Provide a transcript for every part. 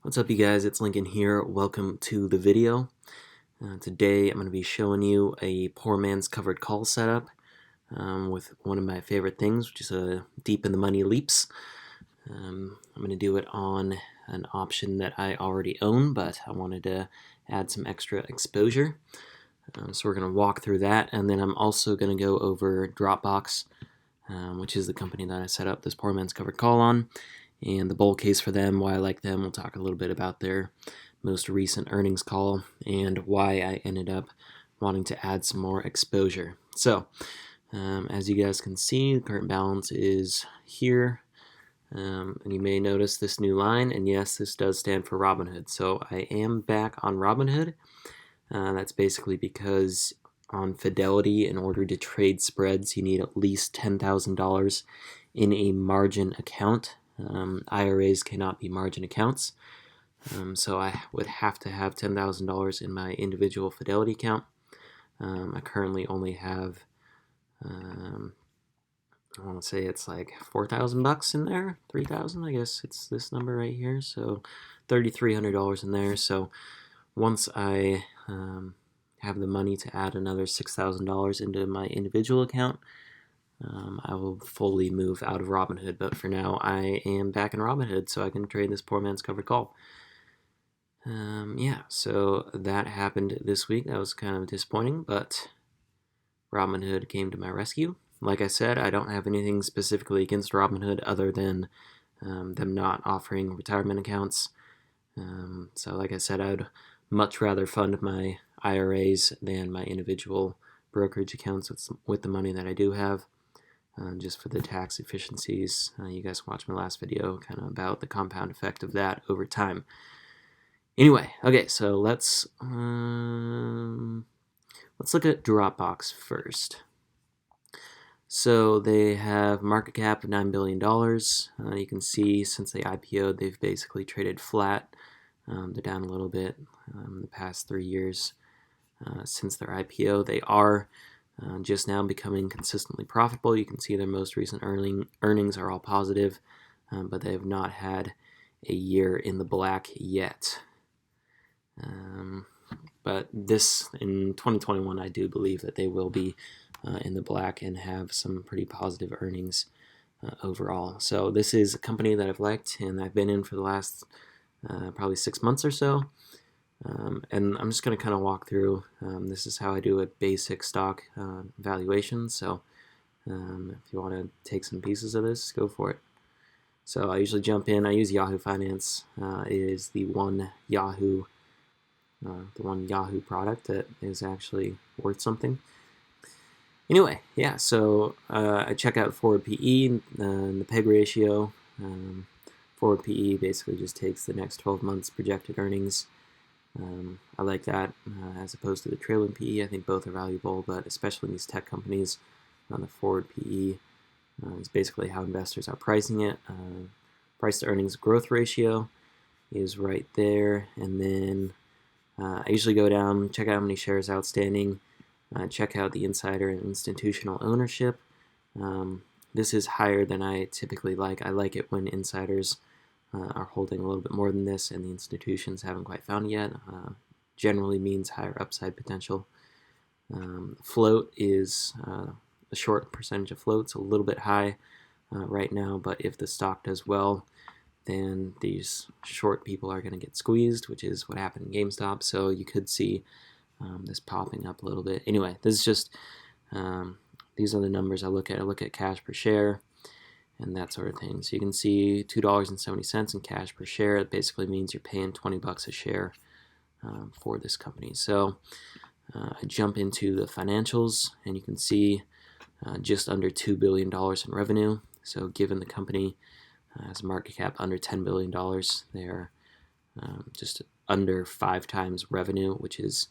What's up, you guys? It's Lincoln here. Welcome to the video. Today I'm going to be showing you a poor man's covered call setup with one of my favorite things, which is a deep in the money leaps. I'm going to do it on an option that I already own, but I wanted to add some extra exposure. So we're going to walk through that, and then I'm also going to go over Dropbox, which is the company that I set up this poor man's covered call on, and the bull case for them, why I like them. We'll talk a little bit about their most recent earnings call and why I ended up wanting to add some more exposure. So as you guys can see, the current balance is here, and you may notice this new line, and yes, this does stand for Robinhood. So I am back on Robinhood. That's basically because on Fidelity, in order to trade spreads, you need at least $10,000 in a margin account. IRAs cannot be margin accounts, so I would have to have $10,000 in my individual Fidelity account. I currently only have, I want to say it's like $4,000 in there, 3,000, I guess it's this number right here, so $3,300 in there. So once I have the money to add another $6,000 into my individual account, I will fully move out of Robinhood, but for now I am back in Robinhood so I can trade this poor man's covered call. Yeah, so that happened this week. That was kind of disappointing, but Robinhood came to my rescue. Like I said, I don't have anything specifically against Robinhood other than them not offering retirement accounts. So like I said, I'd much rather fund my IRAs than my individual brokerage accounts with the money that I do have. Just for the tax efficiencies. You guys watched my last video kind of about the compound effect of that over time. Anyway, okay, so let's look at Dropbox first. So they have market cap of $9 billion. You can see since they IPO'd, they've basically traded flat. They're down a little bit in the past 3 years since their IPO. They are just now becoming consistently profitable. You can see their most recent earnings are all positive, but they have not had a year in the black yet. But this, in 2021, I do believe that they will be in the black and have some pretty positive earnings overall. So this is a company that I've liked and I've been in for the last probably 6 months or so. And I'm just going to kind of walk through, this is how I do a basic stock valuation, so if you want to take some pieces of this, go for it. So I usually jump in, I use Yahoo Finance. It is the one Yahoo product that is actually worth something. Anyway, yeah, so I check out forward PE and the PEG ratio. Forward PE basically just takes the next 12 months projected earnings. I like that as opposed to the trailing PE. I think both are valuable, but especially in these tech companies, the forward PE is basically how investors are pricing it. Price to earnings growth ratio is right there, and then I usually go down, check out how many shares outstanding, check out the insider and institutional ownership. This is higher than I typically like. I like it when insiders are holding a little bit more than this and the institutions haven't quite found it yet. Generally means higher upside potential. Float is a short percentage of float's a little bit high right now, but if the stock does well, then these short people are going to get squeezed, which is what happened in GameStop. So you could see this popping up a little bit. Anyway, this is just these are the numbers I look at. I look at cash per share and that sort of thing. So you can see $2.70 in cash per share. It basically means you're paying $20 a share for this company. So I jump into the financials, and you can see just under $2 billion in revenue. So given the company has a market cap under $10 billion, they're just under 5 times revenue, which is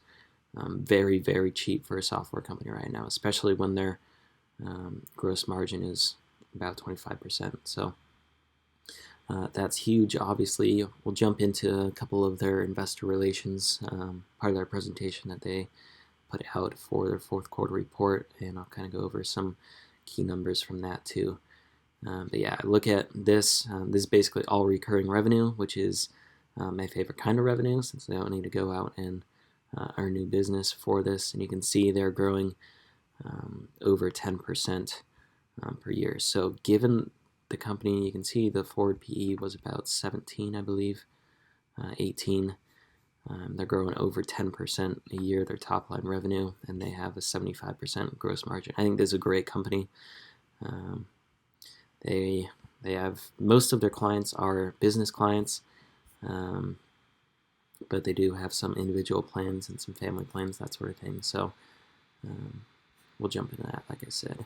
very, very cheap for a software company right now, especially when their gross margin is about 25%. So that's huge. Obviously, we'll jump into a couple of their investor relations, part of their presentation that they put out for their fourth quarter report, and I'll kind of go over some key numbers from that too. But yeah, look at this. This is basically all recurring revenue, which is my favorite kind of revenue, since they don't need to go out and earn new business for this. And you can see they're growing over 10% per year. So given the company, you can see the forward PE was about 17, I believe, 18. They're growing over 10% a year, their top line revenue, and they have a 75% gross margin. I think this is a great company. They have, most of their clients are business clients, but they do have some individual plans and some family plans, that sort of thing. So we'll jump into that, like I said.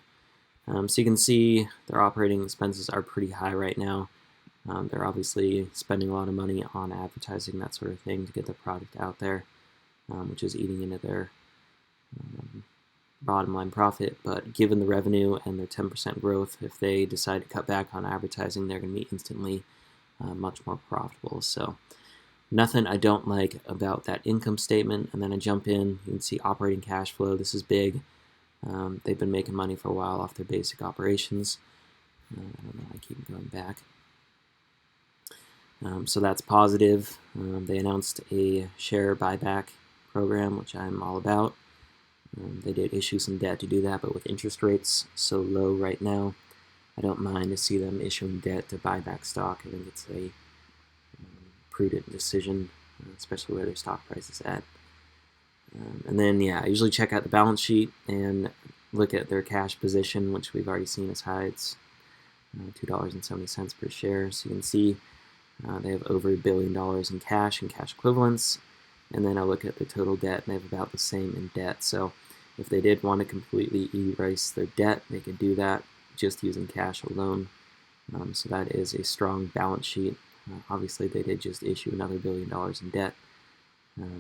So you can see their operating expenses are pretty high right now. They're obviously spending a lot of money on advertising, that sort of thing, to get their product out there, which is eating into their bottom line profit. But given the revenue and their 10% growth, if they decide to cut back on advertising, they're going to be instantly much more profitable. So nothing I don't like about that income statement. And then I jump in, you can see operating cash flow. This is big. They've been making money for a while off their basic operations. I don't know, I keep going back. So that's positive. They announced a share buyback program, which I'm all about. They did issue some debt to do that, but with interest rates so low right now, I don't mind to see them issuing debt to buy back stock. I think it's a prudent decision, especially where their stock price is at. And then, yeah, I usually check out the balance sheet and look at their cash position, which we've already seen as high. It's $2.70 per share. So you can see they have over $1 billion in cash and cash equivalents. And then I look at the total debt, and they have about the same in debt. So if they did want to completely erase their debt, they could do that just using cash alone. So that is a strong balance sheet. Obviously, they did just issue another $1 billion in debt.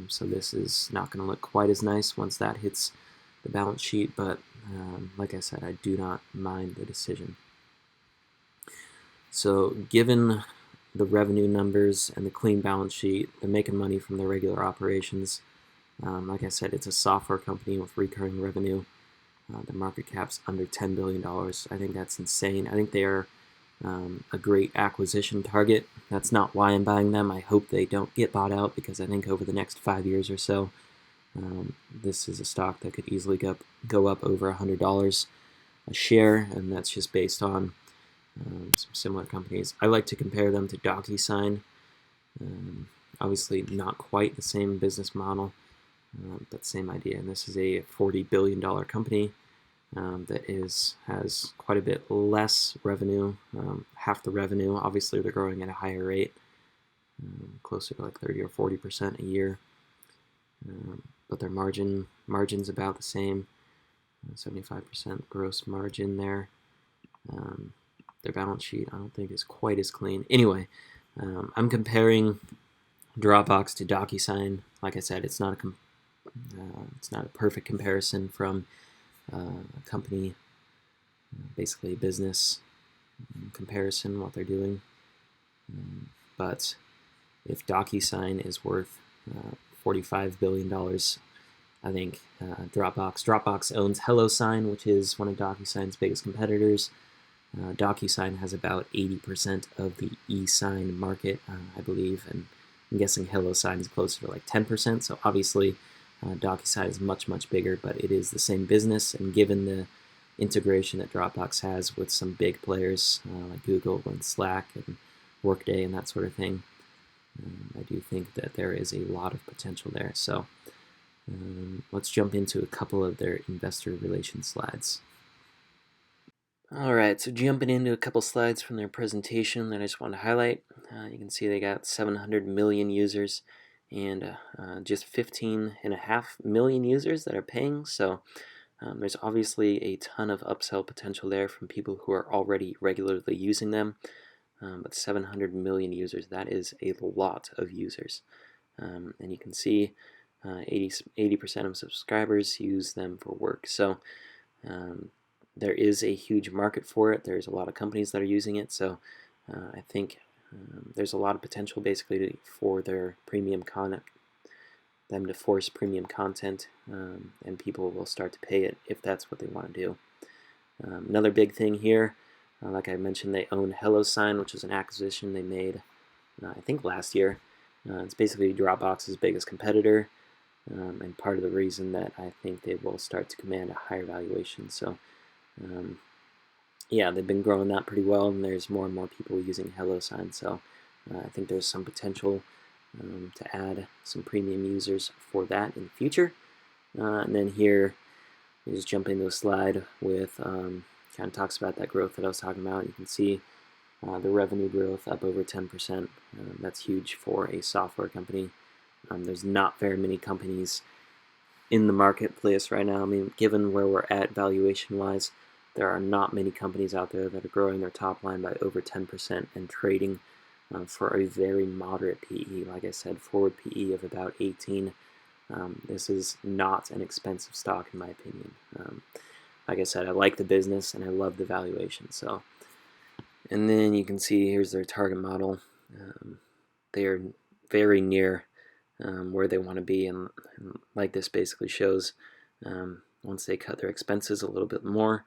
So this is not going to look quite as nice once that hits the balance sheet. But like I said, I do not mind the decision. So given the revenue numbers and the clean balance sheet, they're making money from their regular operations. Like I said, it's a software company with recurring revenue. The market cap's under $10 billion. I think that's insane. I think they are a great acquisition target. That's not why I'm buying them. I hope they don't get bought out, because I think over the next 5 years or so, this is a stock that could easily go up over $100 a share, and that's just based on some similar companies. I like to compare them to DocuSign. Obviously not quite the same business model, but same idea. And this is a $40 billion company that has quite a bit less revenue, half the revenue. Obviously they're growing at a higher rate, closer to like 30 or 40% a year. But their margin's about the same, 75% gross margin there. Their balance sheet, I don't think, is quite as clean. Anyway, I'm comparing Dropbox to DocuSign. Like I said, it's not a perfect comparison from a company, basically a business comparison, what they're doing. But if DocuSign is worth $45 billion, I think Dropbox owns HelloSign, which is one of DocuSign's biggest competitors. DocuSign has about 80% of the e-sign market, I believe, and I'm guessing HelloSign is closer to like 10%. So obviously, DocuSign is much, much bigger, but it is the same business. And given the integration that Dropbox has with some big players like Google and Slack and Workday and that sort of thing, I do think that there is a lot of potential there. So let's jump into a couple of their investor relations slides. All right, so jumping into a couple slides from their presentation that I just want to highlight. You can see they got 700 million users and just 15.5 million users that are paying. So there's obviously a ton of upsell potential there from people who are already regularly using them. But 700 million users, that is a lot of users. And you can see 80% of subscribers use them for work. So there is a huge market for it. There's a lot of companies that are using it. So I think there's a lot of potential basically for their premium content, them to force premium content, and people will start to pay it if that's what they want to do. Another big thing here, like I mentioned, they own HelloSign, which is an acquisition they made, I think last year. It's basically Dropbox's biggest competitor, and part of the reason that I think they will start to command a higher valuation. So yeah, they've been growing that pretty well, and there's more and more people using HelloSign. So I think there's some potential to add some premium users for that in the future. And then here, we just jump into a slide with kind of talks about that growth that I was talking about. You can see the revenue growth up over 10%. That's huge for a software company. There's not very many companies in the marketplace right now. I mean, given where we're at valuation-wise, there are not many companies out there that are growing their top line by over 10% and trading for a very moderate PE. Like I said, forward PE of about 18. This is not an expensive stock in my opinion. Like I said, I like the business and I love the valuation. So, and then you can see here's their target model. They are very near where they want to be, and like this basically shows once they cut their expenses a little bit more,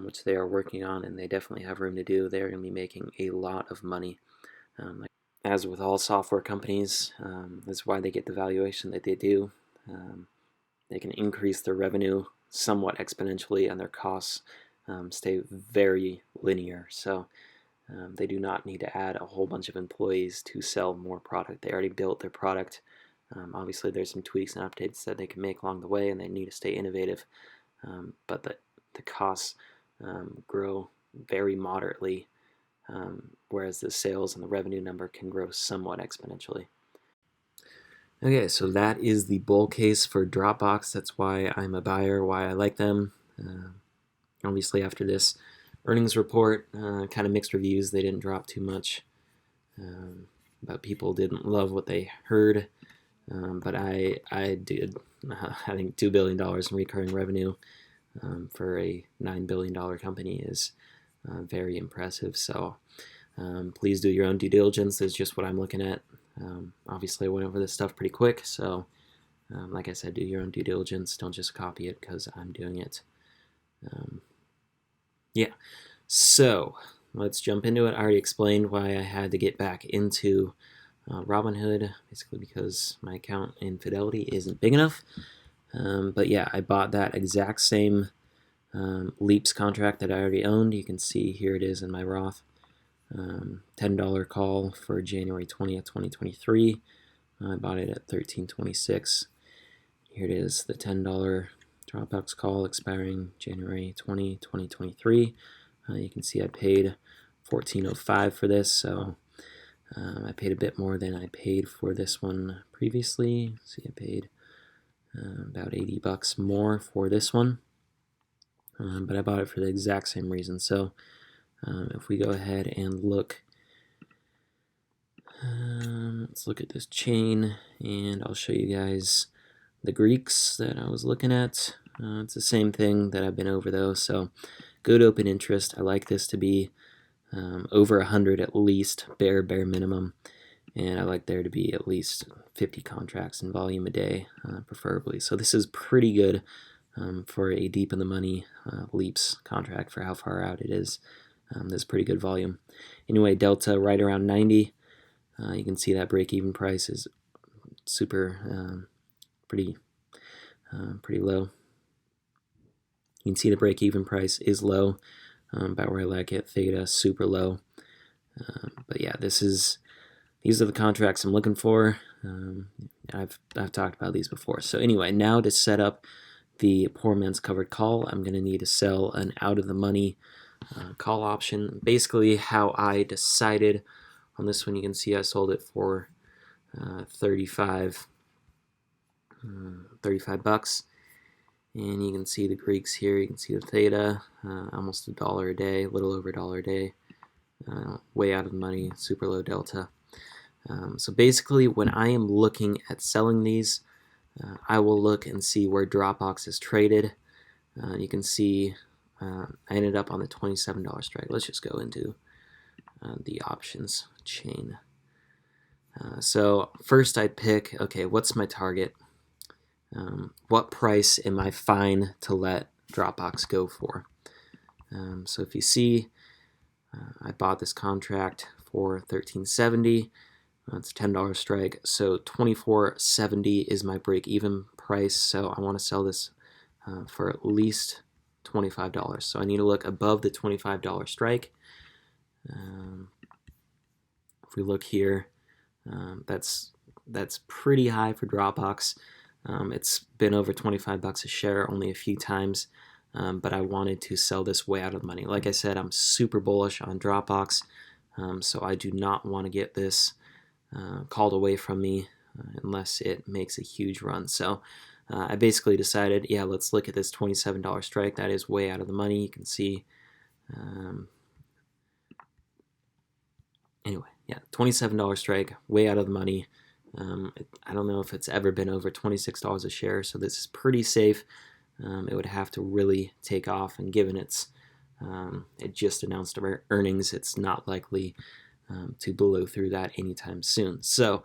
which they are working on, and they definitely have room to do, they're going to be making a lot of money. As with all software companies, that's why they get the valuation that they do. They can increase their revenue somewhat exponentially, and their costs stay very linear. So they do not need to add a whole bunch of employees to sell more product. They already built their product. Obviously, there's some tweaks and updates that they can make along the way, and they need to stay innovative. But the costs grow very moderately, whereas the sales and the revenue number can grow somewhat exponentially. Okay, so that is the bull case for Dropbox. That's why I'm a buyer, why I like them. Obviously, after this earnings report, kind of mixed reviews. They didn't drop too much, but people didn't love what they heard. But I did. I think $2 billion in recurring revenue for a $9 billion company is very impressive. So please do your own due diligence. That's just what I'm looking at. Obviously, I went over this stuff pretty quick. So like I said, do your own due diligence. Don't just copy it because I'm doing it. Yeah, so let's jump into it. I already explained why I had to get back into Robinhood, basically because my account in Fidelity isn't big enough. But yeah, I bought that exact same Leaps contract that I already owned. You can see here it is in my Roth. $10 call for January 20th, 2023. I bought it at $13.26. Here it is, the $10 Dropbox call expiring January 20, 2023. You can see I paid $14.05 for this, so I paid a bit more than I paid for this one previously. See, I paid about $80 more for this one, but I bought it for the exact same reason. So if we go ahead and look, let's look at this chain, and I'll show you guys the Greeks that I was looking at. It's the same thing that I've been over though, so good open interest. I like this to be over 100 at least, bare minimum, and I like there to be at least 50 contracts in volume a day, preferably. So this is pretty good for a deep in the money Leaps contract for how far out it is. There's pretty good volume. Anyway, Delta right around 90. You can see that break-even price is super pretty low. You can see the break-even price is low, about where I like it. Theta super low, but yeah, these are the contracts I'm looking for. I've talked about these before. So anyway, now to set up the poor man's covered call, I'm going to need to sell an out of the money call option. Basically, how I decided on this one, you can see I sold it for 35 bucks. And you can see the Greeks here. You can see the theta, almost $1 a day, a little over $1 a day. Way out of the money, super low delta. So basically, when I am looking at selling these, I will look and see where Dropbox is traded. You can see I ended up on the $27 strike. Let's just go into the options chain. So first I'd pick, okay, what's my target? What price am I fine to let Dropbox go for? So if you see, I bought this contract for $13.70. It's a $10 strike, so $24.70 is my break-even price. So I want to sell this for at least $25. So I need to look above the $25 strike. If we look here, that's pretty high for Dropbox. It's been over 25 bucks a share only a few times, but I wanted to sell this way out of the money. Like I said, I'm super bullish on Dropbox, so I do not want to get this called away from me unless it makes a huge run. So I basically decided, yeah, let's look at this $27 strike. That is way out of the money. You can see, anyway, yeah, $27 strike, way out of the money. I don't know if it's ever been over $26 a share, so this is pretty safe. It would have to really take off, and given it just announced earnings, it's not likely to blow through that anytime soon. So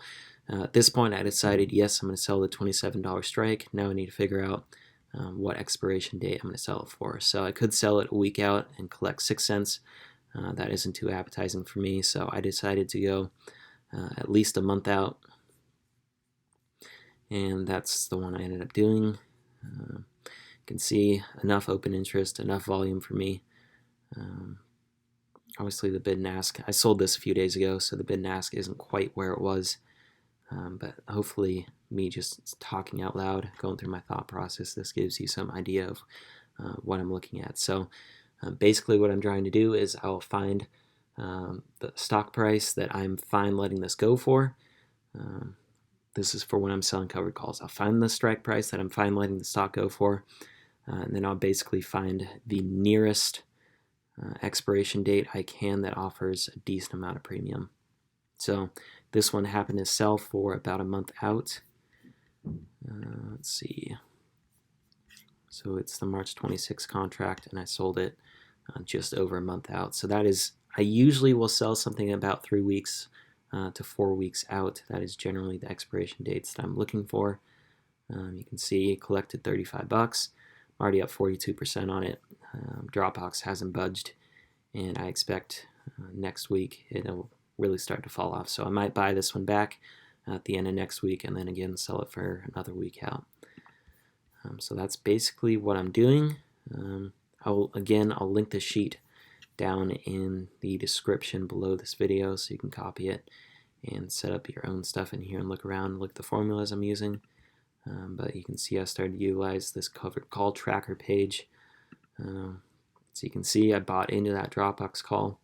at this point, I decided, yes, I'm going to sell the $27 strike. Now I need to figure out what expiration date I'm going to sell it for. So I could sell it a week out and collect 6 cents. That isn't too appetizing for me, so I decided to go at least a month out, and that's the one I ended up doing. You can see enough open interest, enough volume for me. Obviously the bid and ask, I sold this a few days ago, so the bid and ask isn't quite where it was, but hopefully me just talking out loud, going through my thought process, this gives you some idea of what I'm looking at. So basically what I'm trying to do is I'll find the stock price that I'm fine letting this go for. This is for when I'm selling covered calls. I'll find the strike price that I'm fine letting the stock go for, and then I'll basically find the nearest expiration date I can that offers a decent amount of premium. So this one happened to sell for about a month out. Let's see. So it's the March 26 contract, and I sold it just over a month out. So that is, I usually will sell something about 3 weeks to 4 weeks out. That is generally the expiration dates that I'm looking for. You can see collected 35 bucks. I'm already up 42% on it. Dropbox hasn't budged, and I expect next week it'll really start to fall off. So I might buy this one back at the end of next week and then again sell it for another week out. So that's basically what I'm doing. I'll link the sheet down in the description below this video so you can copy it and set up your own stuff in here and look around and look at the formulas I'm using. But you can see I started to utilize this covered call tracker page. So you can see I bought into that Dropbox call,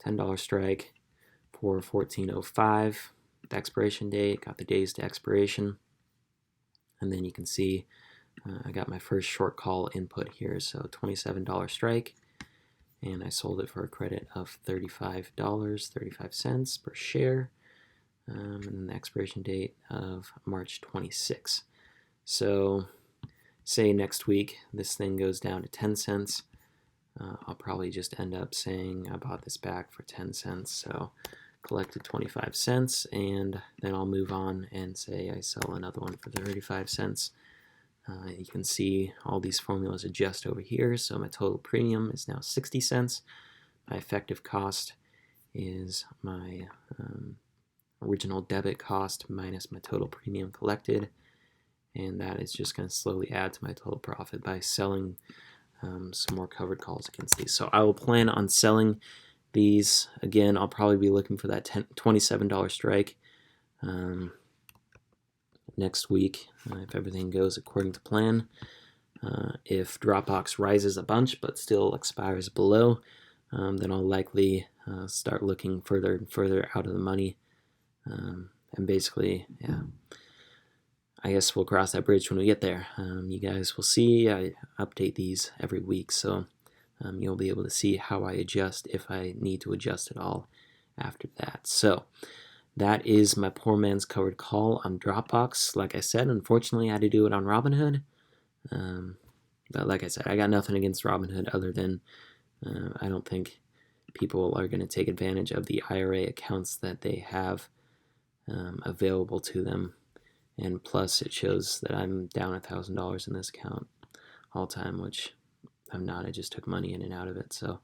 $10 strike for 14.05. The expiration date, got the days to expiration, and then you can see I got my first short call input here, so $27 strike, and I sold it for a credit of $35.35 per share, and then the expiration date of March 26. So say next week this thing goes down to 10 cents, I'll probably just end up saying I bought this back for 10 cents, so collected 25 cents, and then I'll move on and say I sell another one for 35 cents. You can see all these formulas adjust over here, so my total premium is now 60 cents. My effective cost is my original debit cost minus my total premium collected, and that is just going to slowly add to my total profit by selling some more covered calls against these. So I will plan on selling these. Again, I'll probably be looking for that $27 strike next week if everything goes according to plan. If Dropbox rises a bunch but still expires below, then I'll likely start looking further and further out of the money. And basically, yeah, I guess we'll cross that bridge when we get there. You guys will see I update these every week, so you'll be able to see how I adjust if I need to adjust at all after that. So that is my poor man's covered call on Dropbox. Like I said, unfortunately I had to do it on Robinhood. But like I said, I got nothing against Robinhood other than I don't think people are going to take advantage of the IRA accounts that they have available to them. And plus it shows that I'm down $1,000 in this account all time, which I'm not. I just took money in and out of it. So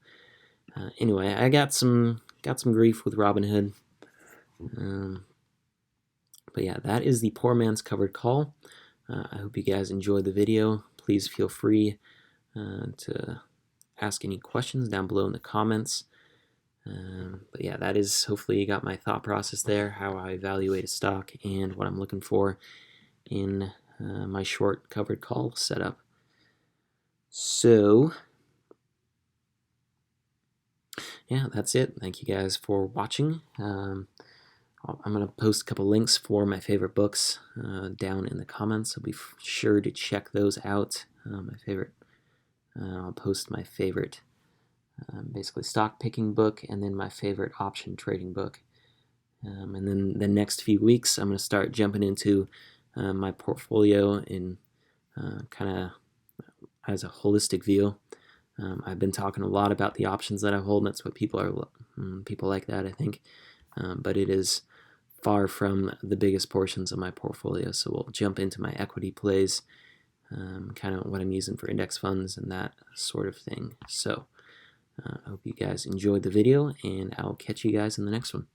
anyway, I got some grief with Robinhood. But yeah, that is the poor man's covered call. I hope you guys enjoyed the video. Please feel free to ask any questions down below in the comments. But yeah, that is, hopefully you got my thought process there, how I evaluate a stock and what I'm looking for in my short covered call setup. So yeah, that's it. Thank you guys for watching. I'm going to post a couple links for my favorite books down in the comments, so be sure to check those out. I'll post my favorite basically stock picking book, and then my favorite option trading book. And then the next few weeks, I'm going to start jumping into my portfolio in kind of as a holistic view. I've been talking a lot about the options that I hold, and that's what people like that, I think. But it is far from the biggest portions of my portfolio. So we'll jump into my equity plays, kind of what I'm using for index funds and that sort of thing. So I hope you guys enjoyed the video, and I'll catch you guys in the next one.